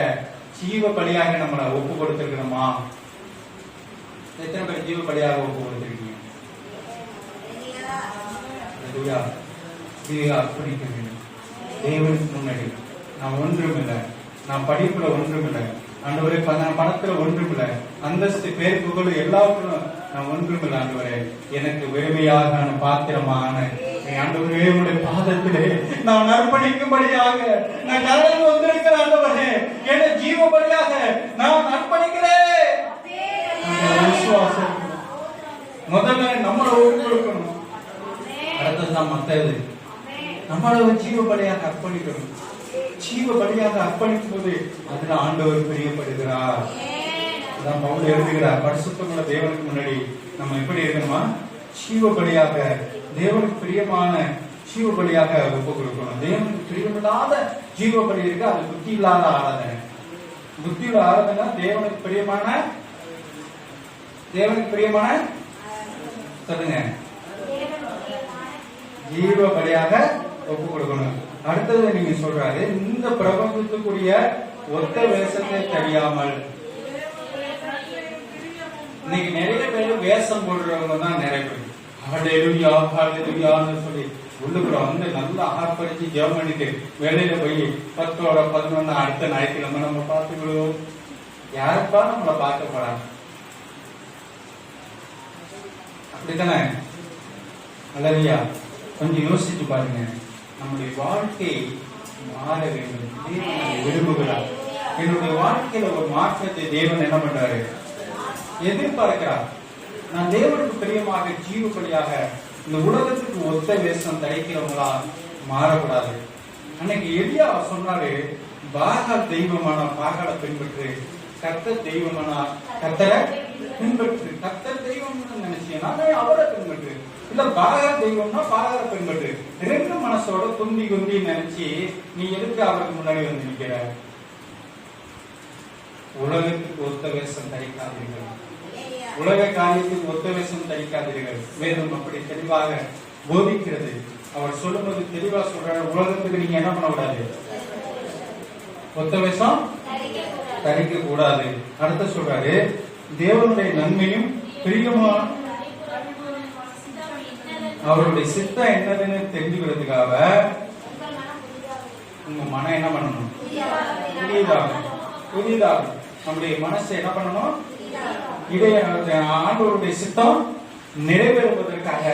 ஜீவ பலியாக நம்மளை ஒப்பு கொடுத்திருக்கிறோமா? எத்தனை பேர் ஜீவ பலியாக ஒப்பு கொடுத்திருக்கீங்க? அர்ப்பணிக்க வேண்டும் தேவனுக்கு முன்னாடி. நான் ஒன்றும் இல்லை, நான் படிப்புல ஒன்றும் இல்லை, ஆண்டவரே பணத்துல ஒன்றும் இல்லை, அந்தஸ்து பேர் புகழ் எல்லாவற்றும் நான் ஒன்றும் இல்லை. ஆண்டவரே எனக்கு வெறுமையாக பாத்திரமான ஆண்டவரே உடைய பாதத்திலே நான் அர்ப்பணிக்கும்படியாக நான் கடலில் வந்திருக்கிறேன். ஆண்டவரே என்னை ஜீவ பலியாக நான் அர்ப்பணிக்கிறேன். விசுவாசம் முதல்ல நம்மளை ஒப்பு கொடுக்கணும், அடுத்ததுதான் மற்றது. நம்மளை ஜீவ பலியாக அர்ப்பணிக்கணும். ஜீவ பலியாக அர்ப்பணிக்கும் போது அதுல ஆண்டவர் பிரியப்படுகிறார். அதான் பவுல் எழுதுகிறார், பரிசுத்தமுள்ள தேவனுக்கு முன்னாடி நம்ம எப்படி இருக்கணுமா? ஜீவ பலியாக, தேவனுக்கு பிரியமான ஜீவ பலியாக ஒப்பு கொடுக்கணும். தேவனுக்கு பிரியமில்லாத ஜீவ பலி இருக்கு, அது புத்தி இல்லாத ஆராதனை. புத்தியுள்ள ஆராதனை தேவனுக்கு பிரியமான, தேவனுக்கு பிரியமான சொல்லுங்க, ஜீவ பலியாக ஒப்பு கொடுக்கணும். அடுத்தது நீங்க சொல்றாரு, இந்த பிரபஞ்சத்துக்குரிய ஒத்த வேஷத்தை தெரியாமல். இன்னைக்கு நிறைய பேர் வேஷம் போடுறவங்க தான் நிறைய பேர். ஹல்லேலூயா ஹல்லேலூயான்னு சொல்லி உள்ளுக்குள்ள வந்து நல்லா ஆர்ப்பரிச்சு ஜெபம் பண்ணிட்டு வெளியில போய் 10ஓட 11 அடுத்த ஞாயிற்றுக்கிழமை நம்ம பார்த்துக்கிடுவோம். யாருப்பா நம்மளை பார்க்க போறாங்க? அப்படித்தானே? அல்லையா? கொஞ்சம் யோசிச்சு பாருங்க. நம்முடைய வாழ்க்கை மாற வேண்டும், தேவன் விரும்புகிறார். என்னுடைய வாழ்க்கையில ஒரு மாற்றத்தை தேவன் என்ன பண்றாரு? எதிர்பார்க்கிறார். நான் தேவனுக்கு பிரியமாக ஜீவபலியாக இந்த உலகத்துக்கு ஒத்த வேஷம் தரிக்கிறவங்களா மாறக்கூடாது. அன்னைக்கு எலியா சொன்னாரு, பாகால் தெய்வமான பாகாலை பின்பற்று, கர்த்தர் தெய்வமான கர்த்தரை பின்பற்று. கர்த்தர் தெய்வம்னு நினைச்சீங்கன்னா அவரை பின்பற்று, இல்ல பாகால் தெய்வம்னா பாகாலை பின்பற்று. ரெண்டு மனசோட குந்தி குந்தி நினைச்சு நீ எதுக்கு அவருக்கு முன்னாடி வந்து நிக்கிற? உலகத்துக்கு ஒத்த வேஷம் தரிக்காதீர்கள், உலக காரியத்துக்கு ஒத்த வேஷம் தரிக்காதீர்கள். வேதம் அப்படி தெளிவாக போதிக்கிறது. அவர் சொல்லும்போது தெளிவா சொல்றாரு, உலகத்துக்கு நீங்க என்ன பண்ணக்கூடாது? ஒத்த வேஷம் தரிக்க கூடாது. அடுத்த சொல்றாரு, தேவனுடைய நன்மையும் பிரியமா அவருடைய சித்தம் என்னதுன்னு தெரிஞ்சுக்கிறதுக்காக உங்க மனம் என்ன பண்ணணும்? புதியதாகும். நம்முடைய மனசை என்ன பண்ணணும்? ஆண்டவருடைய சித்தம் நிறைவேறுவதற்காக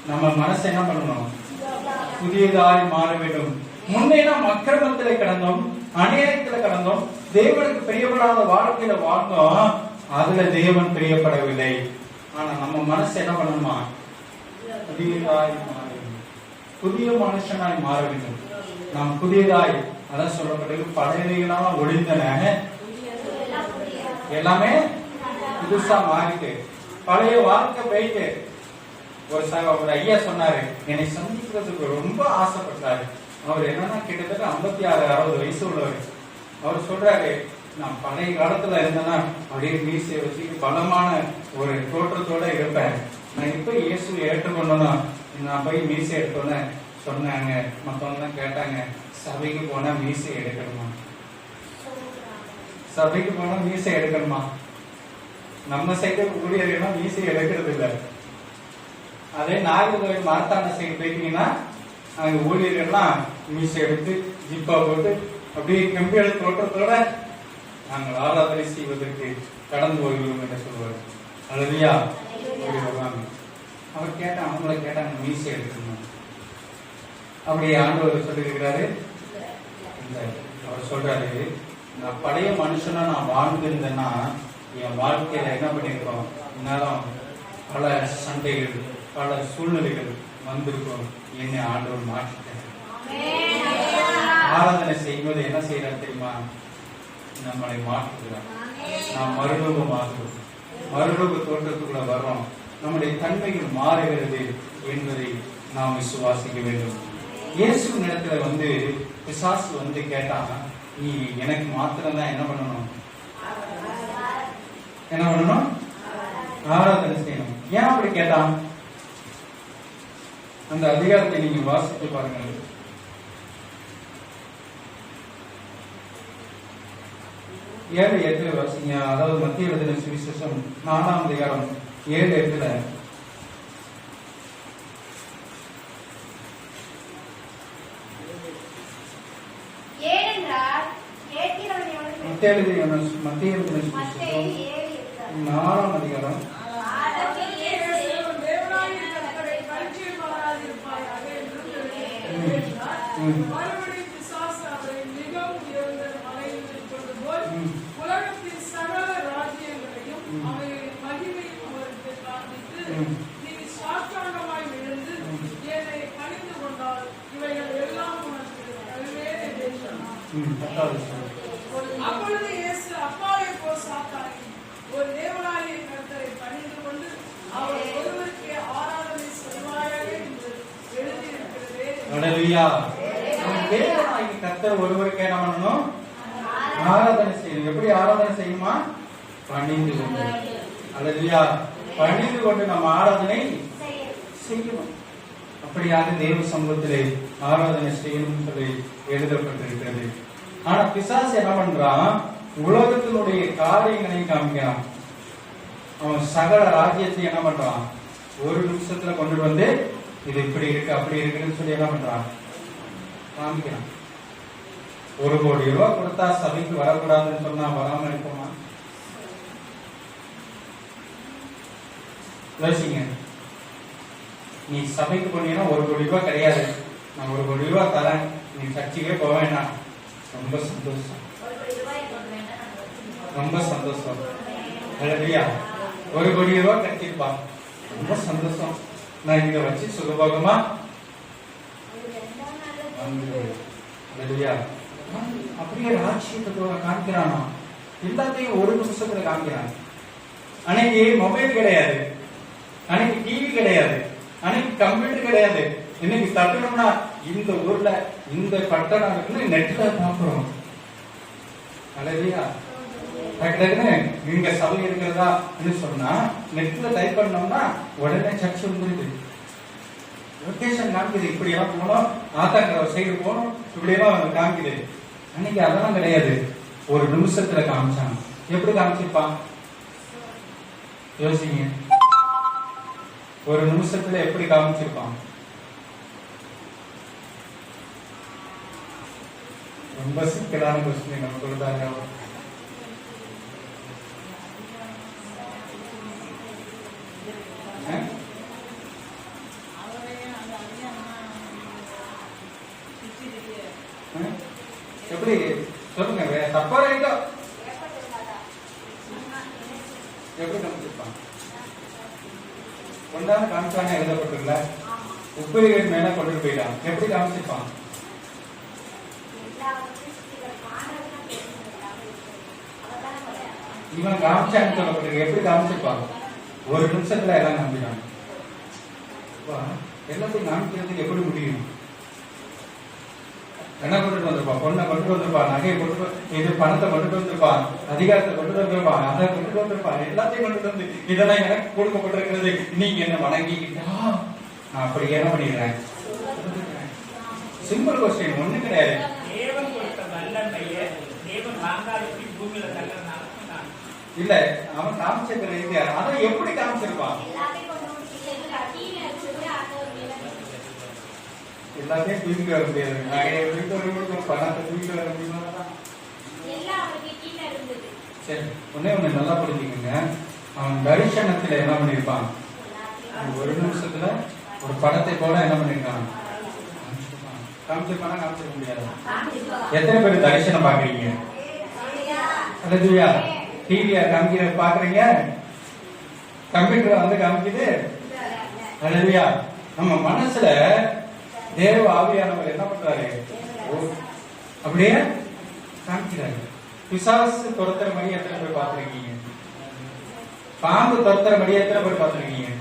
நம்ம மனசை என்ன பண்ணணும்? புதியதாய் மாற வேண்டும். முன்னேனா அக்கிரமத்திலே கடந்தோம், அநியாயத்தில கடந்தோம், தேவனுக்கு பிரியப்படாத வாழ்க்கையில வாழ்ந்தோம். அதுல தேவன் பிரியப்படவில்லை. ஆனா நம்ம மனசு என்ன பண்ணணுமா? புதியதாய் மாற வேண்டும், புதிய மனுஷனாய் மாற வேண்டும். நாம் புதியதாய், அதான் சொல்லப்பட்டது, பழையவைகளான ஒளிந்தன எல்லாமே புதுசா மாறிட்டு பழைய வாழ்க்கை போயிட்டு. ஒரு ஐயா சொன்னாரு, என்னை சந்திக்கிறதுக்கு ரொம்ப ஆசைப்பட்டாரு. அவர் என்னன்னா கிட்டத்தட்ட 56-60 வயசு உள்ளவர். அவர் சொல்றாரு, நான் பழைய காலத்துல இருந்தேன்னா அப்படியே மீசையை வச்சுட்டு பலமான ஒரு தோற்றத்தோட இருப்பேன். நான் இப்ப இயேசுவை ஏற்றுக்கொண்டோன்னா நான் போய் மீசை எடுத்தோன்னு சொன்னாங்க. மத்தவங்க கேட்டாங்க, சபைக்கு போனா மீசை எடுக்கணுமா? சபைக்கு போனா மீசை எடுக்கணுமா? நம்ம சைடு ஊழியர்கள் மீசை எடுக்கிறது இல்லை. அதே நாகர்கோவில் மார்த்தாண்ட சைடு போயிட்டீங்கன்னா அங்க ஊழியர்கள்லாம் மீசை எடுத்து ஜிப்பா போட்டு அப்படியே கம்பியோட தோற்றத்தோட நாங்கள் ஆராதனை செய்வதற்கு கடந்து வருகிறோம் என்று சொல்லுவார். அல்லையா? அவர் கேட்டாங்க, அவங்கள கேட்டாங்க மீசை எடுக்கணும். அப்படியே ஆண்டவர் சொல்லியிருக்கிறாரு. அவர் சொல்றாரு, நான் பழைய மனுஷனா நான் வாழ்ந்திருந்தேன்னா என் வாழ்க்கையில என்ன பண்ணிருக்கோம்? நேரம் பல சண்டைகள், பல சூழ்நிலைகள் வந்திருக்கும். என்னை ஆண்டவர் மாற்றிட்டேன். ஆராதனை செய்வது என்ன செய்யறார் தெரியுமா? நம்மளை மாற்றுகிறார். நாம் மறுரூபமாகிறோம், மறுரூப தோற்றத்துக்குள்ள வர்றோம். நம்முடைய தன்மைகள் மாறுகிறது என்பதை நாம் விசுவாசிக்க வேண்டும். இயேசு நேரத்துல வந்து பிசாசு வந்து கேட்டான், நீ எனக்கு மாத்திரம் தான் என்ன பண்ணணும்? என்ன பண்ணணும்? ஆராதனை செய்யணும். ஏன் அப்படி கேட்டான்? அந்த அதிகாரத்தை நீங்க வாசித்து பாருங்க. ஏழு 8 வாசிங்க. அதாவது மத்திய எழுதின சுவிசேஷம் 4ஆம் அதிகாரம் 7-8. மத்திய எழுதின சுவிசேஷம் 4ஆம் அதிகாரம் உலகத்தின் சகல ராஜ்யங்களையும் மகிமையும் அவருக்கு காண்பித்து, நீ சாஷ்டாங்கமாய் விழுந்து என்னை பணிந்து கொண்டால் இவைகள் எல்லாம் உனக்கு நல்வேறு என்றார். அப்பொழுது இயேசு, அப்பாலே போ சாத்தானே, ஒரு தேவனாகிய கர்த்தரை பணிந்து கொண்டு அவர் ஒருவருக்கே ஆராதனை செய்வாயாக என்று எழுதியிருக்கிறதே. தேவனாகிய கர்த்தர் ஒருவருக்கே என்ன பண்ணணும்? ஆராதனை செய்யணும். எப்படி ஆராதனை செய்யுமா? பணிந்து கொண்டு. அல்லேலூயா. பணிந்து கொண்டு நம்ம ஆராதனை செய்யணும். அப்படியாக தேவ சமூகத்திலே ஆராதனை செய்யணும் சொல்லி எழுதப்பட்டிருக்கிறது. ஆனா பிசாசு என்ன பண்றான்? உலகத்தினுடைய காரியங்களை காமிக்கிறான். அவன் சகல ராஜ்யத்தை என்ன பண்றான்? ஒரு நிமிஷத்துல கொண்டு வந்து இது இப்படி இருக்கு அப்படி இருக்குன்னு சொல்லி என்ன பண்றான், காமிக்கிறான். 1 கோடி ரூபாய் கொடுத்தா சபைக்கு வரக்கூடாதுன்னு சொன்னா வராம இருப்போமா? யோசிங்க. நீ சபைக்கு போனீங்கன்னா 1 கோடி ரூபாய் கிடையாது, நான் 1 கோடி ரூபாய் தரேன், நீ சர்ச்சைக்கே போக வேண்டாம். ரொம்ப சந்தோஷம், ரொம்ப சந்தோஷம். 1 கோடி ரூபாய் கிடைச்சிருப்பா, ரொம்ப சந்தோஷம். நான் இங்க வச்சு சுகபோகமா அப்படியே ராட்சியத்தை காமிக்கிறானா, எல்லாத்தையும் 1 நிமிஷத்துல காமிக்கிறான். அன்னைக்கு மொபைல் கிடையாது, அன்னைக்கு டிவி கிடையாது, அன்னைக்கு கம்ப்யூட்டர் கிடையாது. இன்னைக்கு தட்டணும்னா இந்த ஊர்ல இந்த பட்டணம் நெட்ல பாக்குறோம். அல்லையா, இங்க சபை இருக்கிறதா சொன்னா நெட்ல டைப் பண்ணோம்னா உடனே சர்ச்சை வந்துருது, லொகேஷன் காமிக்குது, இப்படி எல்லாம் போனோம், ஆத்தாங்கிற சைடு போனோம், இப்படி எல்லாம் காமிக்குது. அன்னைக்கு அதெல்லாம் கிடையாது, 1 நிமிஷத்துல காமிச்சாங்க. எப்படி காமிச்சிருப்பான் யோசிங்க, 1 நிமிஷத்துல எப்படி காமிச்சிருப்பான்? ரொம்ப சிக்கலான கொஸ்டின் நம்ம கொடுத்தாங்க. எப்படி சொல்லுங்க, தப்பா ரைட்டா? எப்படி காமிச்சிருப்பான்? கொண்டாந்து காமிச்சாங்க, எழுதப்பட்டிருக்கல, உப்பரிகள் மேல கொண்டு போயிட்டான். எப்படி காமிச்சிருப்பான்? இவன் காமிச்சான்னு சொல்லப்பட்டிருக்கு, எப்படி காமிச்சிருப்பான்? 1 நிமிஷத்துல எல்லாம் காமிச்சிட்டான். எல்லாத்தையும் காமிக்கிறதுக்கு எப்படி முடியும்? என்ன கொண்டுட்டு வந்திருப்பான்? பொண்ணை கொண்டு வந்திருப்பான், நகையை கொண்டு, இது பணத்தை கொண்டுட்டு வந்திருப்பான், அதிகாரத்தை கொண்டு வந்திருப்பான், அதை கொண்டு வந்திருப்பான், எல்லாத்தையும் கொண்டுட்டு வந்து இதெல்லாம் எனக்கு கொடுக்கப்பட்டிருக்கிறது, நீங்க என்ன வணங்கிக்கிட்டா நான் அப்படி என்ன பண்ணிடுறேன்? சிம்பிள் கொஸ்டின், ஒண்ணு கிடையாது. இல்ல, அவன் காமிச்சிருக்க அதை எப்படி காமிச்சிருப்பான்? எல்லாத்தையும் தூக்கிட்டு வர முடியாது, நகையை தூக்கிட்டு வர முடியும், பணத்தை தூக்கிட்டு வர முடியுமா? சரி, ஒண்ணு நல்லா புரிஞ்சுக்கோங்க. அவன் தரிசனத்துல என்ன பண்ணிருப்பான்? 1 நிமிஷத்துல ஒரு படத்தை போல என்ன பண்ணிருக்கான்? காமிச்சிருப்பானா? காமிச்சிருக்க முடியாது. எத்தனை பேர் தரிசனம் பாக்குறீங்க? அல்லேலூயா. டிவியா காமிக்கிற பாக்குறீங்க? கம்ப்யூட்டர் வந்து காமிக்குது. அல்லேலூயா. நம்ம மனசுல தேவ ஆவியானவர் என்ன பண்றாரு? அப்படியே காமிக்கிறாரு. பிசாசு துரத்துற மாதிரி எத்தனை பேர் பார்த்திருக்கீங்க? பாம்பு துரத்துற மாதிரி எத்தனை பேர் பார்த்திருக்கீங்க?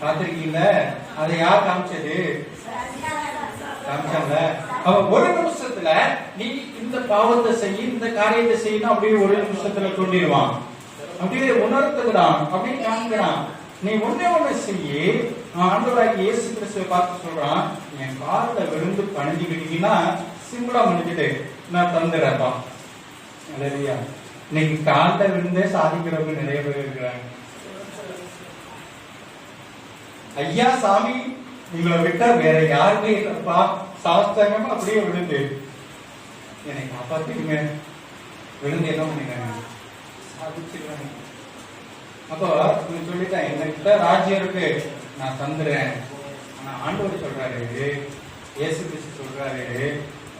பார்த்திருக்கீங்க? அதை யார் காமிச்சது? காமிச்சாங்க. அவ 1 நிமிஷத்துல நீ இந்த பாவத்தை செய்ய, இந்த காரியத்தை செய்யணும் அப்படியே 1 நிமிஷத்துல கொண்டிடுவான். அப்படியே உணர்த்துக்கிறான், அப்படியே காமிக்கிறான். நீ ஒண்ணு செய்ய, ஆண்டவராகிய இயேசு கிறிஸ்துவை பார்த்து சொல்றான், என் காலில் விழுந்து பணிஞ்சுக்கிட்டீங்கன்னா சிம்பிளா முடிஞ்சுட்டு நான் தந்துடுறேன்ப்பா. அல்லேலூயா. இன்னைக்கு காலில் விழுந்தே சாதிக்கிறவங்க நிறைய பேர் இருக்கிறாங்க. ஐயா சாமி உங்களை விட்டா வேற யாருமே இல்லப்பா, சாஸ்தாங்கமா அப்படியே விழுந்து என்னை காப்பாத்திடுங்க, விழுந்து என்ன பண்ணிடுறாங்க? சாதிச்சிடுறாங்க. அப்போ சொல்லிட்டேன், என்கிட்ட ராஜ்யம் இருக்கு, நான் தந்துடுறேன். ஆனா ஆண்டவர் சொல்றாரு, இயேசு கிறிஸ்து சொல்றாரு,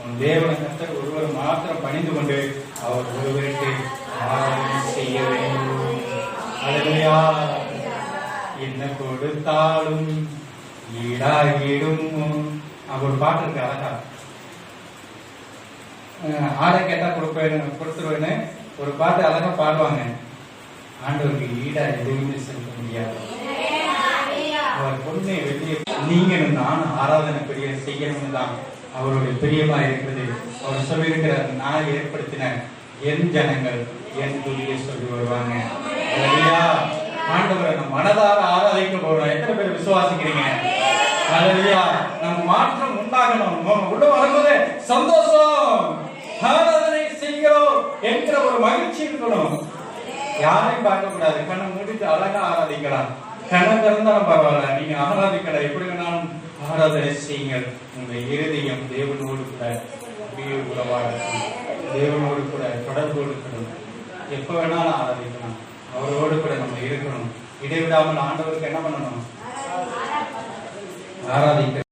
உன் தேவனை கர்த்தர் ஒருவர் மாத்திரம் பணிந்து கொண்டு அவர் ஒருவருக்கு ஆராதனை செய்ய வேண்டும். அல்லேலூயா. என்ன கொடுத்தாலும் ஈடாகிடும். ஒரு பாட்டு இருக்கு அழகா, ஆடை கேட்டா கொடுத்துருவேன்னு ஒரு பாட்டு அழகா பாடுவாங்க. ஆண்டவருக்கு ஈடா எதுவுமே செலுத்த முடியாது. அவர் பொண்ணை வெளியே நீங்களும் நானும் ஆராதனை பெரிய செய்யணும்னு தான் அவருடைய பிரியமா இருக்கிறது. அவர் சொல்லியிருக்கிறார், நான் ஏற்படுத்தின என் ஜனங்கள் என் துதியை சொல்லி வருவாங்க. ஆண்டவரை நம்ம மனதார ஆராதிக்க போறோம். எத்தனை பேர் விசுவாசிக்கிறீங்க? அல்லேலூயா. நம்ம மாற்றம் உண்டாகணும். உள்ள வரும்போது சந்தோஷம், ஆராதனை செய்கிறோம் என்கிற ஒரு மகிழ்ச்சி இருக்கணும். யாரையும் பார்க்க கூடாது, கண்ணை மூடிட்டு அழகா ஆராதிக்கலாம். கணம் திறந்தாலும் பரவாயில்ல, நீங்க ஆராதிக்கல, எப்படி வேணாலும் ஆராதனை செய்யுங்கள். உங்க இருதயம் தேவனோடு கூட அப்படியே உறவாடணும், தேவனோடு கூட தொடர்பு இருக்கணும். எப்ப வேணாலும் ஆராதிக்கலாம், அவரோடு கூட நம்ம இருக்கணும். இடைவிடாமல் ஆண்டவருக்கு என்ன பண்ணணும்? ஆராதிக்க